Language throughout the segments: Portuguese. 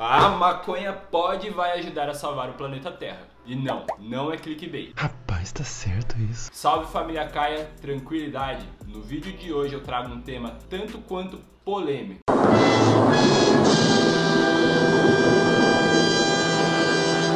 A maconha pode e vai ajudar a salvar o planeta Terra. E não é clickbait. Rapaz, tá certo isso. Salve família Caia, tranquilidade. No vídeo de hoje eu trago um tema tanto quanto polêmico.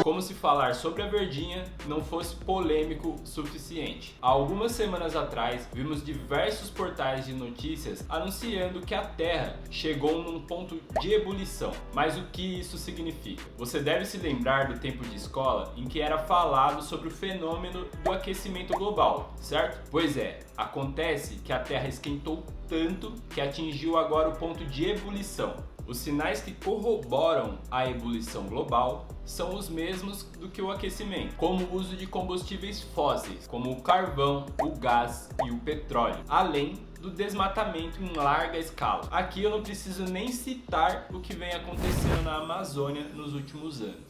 Como se falar sobre a verdinha não fosse polêmico o suficiente. Há algumas semanas atrás, vimos diversos portais de notícias anunciando que a Terra chegou num ponto de ebulição. Mas o que isso significa? Você deve se lembrar do tempo de escola em que era falado sobre o fenômeno do aquecimento global, certo? Pois é, acontece que a Terra esquentou tanto que atingiu agora o ponto de ebulição. Os sinais que corroboram a ebulição global são os mesmos do que o aquecimento, como o uso de combustíveis fósseis, como o carvão, o gás e o petróleo, além do desmatamento em larga escala. Aqui eu não preciso nem citar o que vem acontecendo na Amazônia nos últimos anos.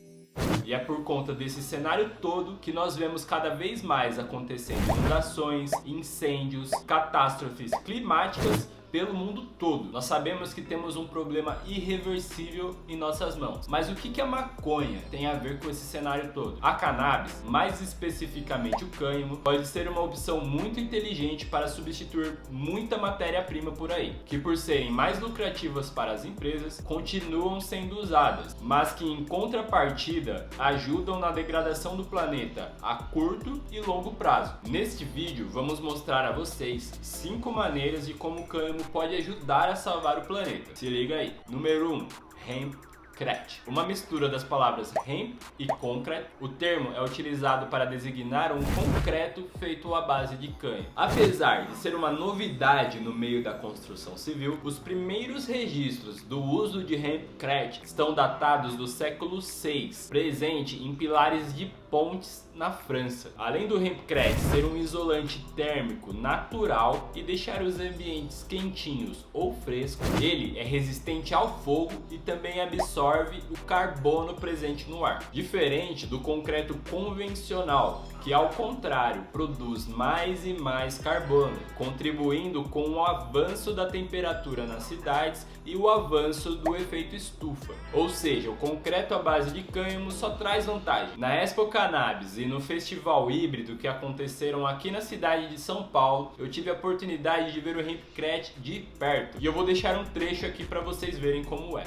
E é por conta desse cenário todo que nós vemos cada vez mais acontecendo inundações, incêndios, catástrofes climáticas pelo mundo todo. Nós sabemos que temos um problema irreversível em nossas mãos. Mas o que a maconha tem a ver com esse cenário todo? A cannabis, mais especificamente o cânhamo, pode ser uma opção muito inteligente para substituir muita matéria-prima por aí, que por serem mais lucrativas para as empresas, continuam sendo usadas, mas que em contrapartida ajudam na degradação do planeta a curto e longo prazo. Neste vídeo vamos mostrar a vocês 5 maneiras de como o cânhamo pode ajudar a salvar o planeta. Se liga aí. Número 1. Hempcrete. Uma mistura das palavras hemp e concrete. O termo é utilizado para designar um concreto feito à base de cânhamo. Apesar de ser uma novidade no meio da construção civil, os primeiros registros do uso de hempcrete estão datados do século VI, presente em pilares de pontes na França. Além do hempcrete ser um isolante térmico natural e deixar os ambientes quentinhos ou frescos, ele é resistente ao fogo e também absorve o carbono presente no ar. Diferente do concreto convencional, que ao contrário produz mais e mais carbono, contribuindo com o avanço da temperatura nas cidades e o avanço do efeito estufa. Ou seja, o concreto à base de cânhamo só traz vantagem. Na Expo Cannabis e no festival híbrido que aconteceram aqui na cidade de São Paulo, eu tive a oportunidade de ver o hempcrete de perto. E eu vou deixar um trecho aqui para vocês verem como é.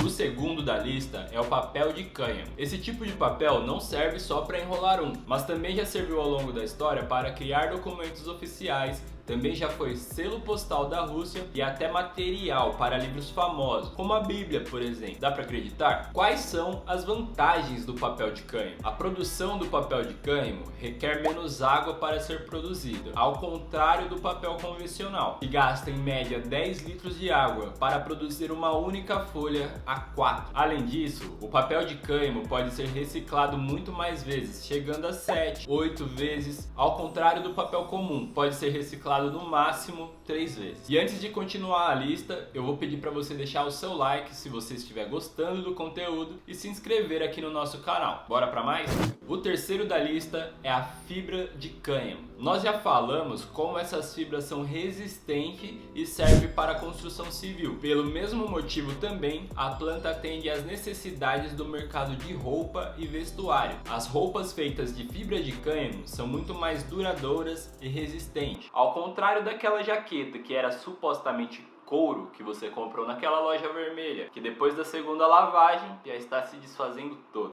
O segundo da lista é o papel de cânhamo. Esse tipo de papel não serve só para enrolar mas também já serviu ao longo da história para criar documentos oficiais. Também já foi selo postal da Rússia e até material para livros famosos, como a Bíblia, por exemplo. Dá para acreditar? Quais são as vantagens do papel de cânhamo? A produção do papel de cânhamo requer menos água para ser produzida, ao contrário do papel convencional, que gasta em média 10 litros de água para produzir uma única folha A4. Além disso, o papel de cânhamo pode ser reciclado muito mais vezes, chegando a 7, 8 vezes, ao contrário do papel comum, pode ser reciclado no máximo 3 vezes. E antes de continuar a lista, eu vou pedir para você deixar o seu like se você estiver gostando do conteúdo e se inscrever aqui no nosso canal. Bora para mais? O terceiro da lista é a fibra de cânhamo. Nós já falamos como essas fibras são resistentes e servem para a construção civil. Pelo mesmo motivo também, a planta atende às necessidades do mercado de roupa e vestuário. As roupas feitas de fibra de cânhamo são muito mais duradouras e resistentes. Ao contrário daquela jaqueta que era supostamente couro que você comprou naquela loja vermelha, que depois da segunda lavagem já está se desfazendo todo.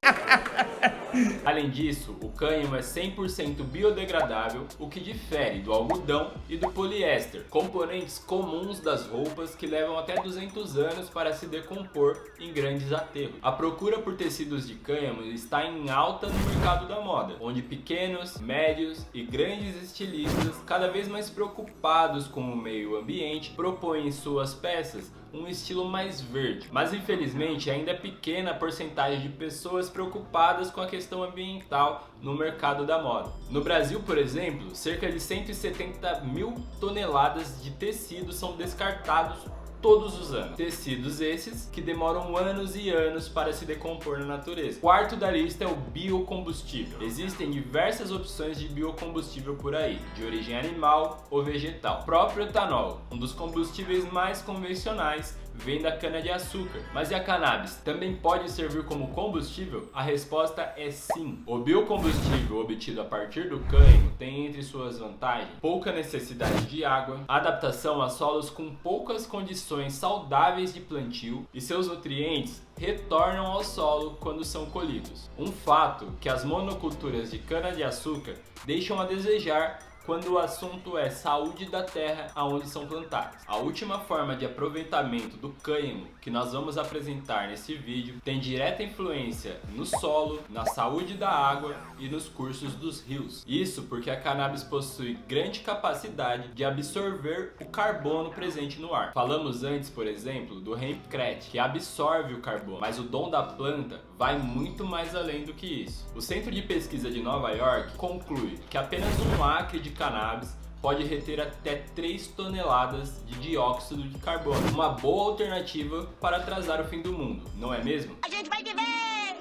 Além disso, o cânhamo é 100% biodegradável, o que difere do algodão e do poliéster, componentes comuns das roupas que levam até 200 anos para se decompor em grandes aterros. A procura por tecidos de cânhamo está em alta no mercado da moda, onde pequenos, médios e grandes estilistas, cada vez mais preocupados com o meio ambiente, propõem em suas peças um estilo mais verde. Mas infelizmente ainda é pequena a porcentagem de pessoas preocupadas com a questão ambiental no mercado da moda. No Brasil, por exemplo, cerca de 170 mil toneladas de tecido são descartados todos os anos. Tecidos esses que demoram anos e anos para se decompor na natureza. O quarto da lista é o biocombustível. Existem diversas opções de biocombustível por aí, de origem animal ou vegetal. O próprio etanol, um dos combustíveis mais convencionais, vem da cana-de-açúcar. Mas e a cannabis? Também pode servir como combustível? A resposta é sim. O biocombustível obtido a partir do cânhamo tem entre suas vantagens pouca necessidade de água, adaptação a solos com poucas condições saudáveis de plantio e seus nutrientes retornam ao solo quando são colhidos. Um fato que as monoculturas de cana-de-açúcar deixam a desejar quando o assunto é saúde da terra aonde são plantadas. A última forma de aproveitamento do cânhamo que nós vamos apresentar nesse vídeo tem direta influência no solo, na saúde da água e nos cursos dos rios. Isso porque a cannabis possui grande capacidade de absorver o carbono presente no ar. Falamos antes, por exemplo, do hempcrete, que absorve o carbono, mas o dom da planta vai muito mais além do que isso. O Centro de Pesquisa de Nova York conclui que apenas um acre de cannabis pode reter até 3 toneladas de dióxido de carbono. Uma boa alternativa para atrasar o fim do mundo, não é mesmo? A gente vai viver!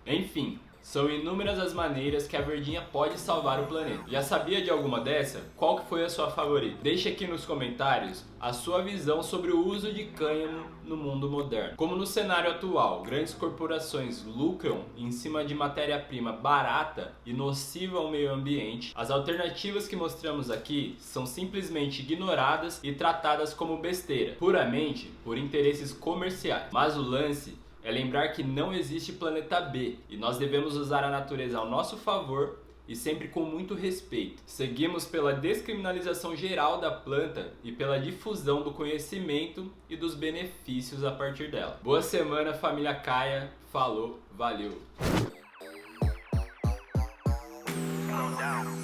Enfim, são inúmeras as maneiras que a verdinha pode salvar o planeta. Já sabia de alguma dessa? Qual que foi a sua favorita? Deixe aqui nos comentários a sua visão sobre o uso de cânhamo no mundo moderno. Como no cenário atual, grandes corporações lucram em cima de matéria-prima barata e nociva ao meio ambiente, as alternativas que mostramos aqui são simplesmente ignoradas e tratadas como besteira, puramente por interesses comerciais. Mas o lance é lembrar que não existe planeta B e nós devemos usar a natureza ao nosso favor e sempre com muito respeito. Seguimos pela descriminalização geral da planta e pela difusão do conhecimento e dos benefícios a partir dela. Boa semana, família Caia. Falou, valeu! Slow down.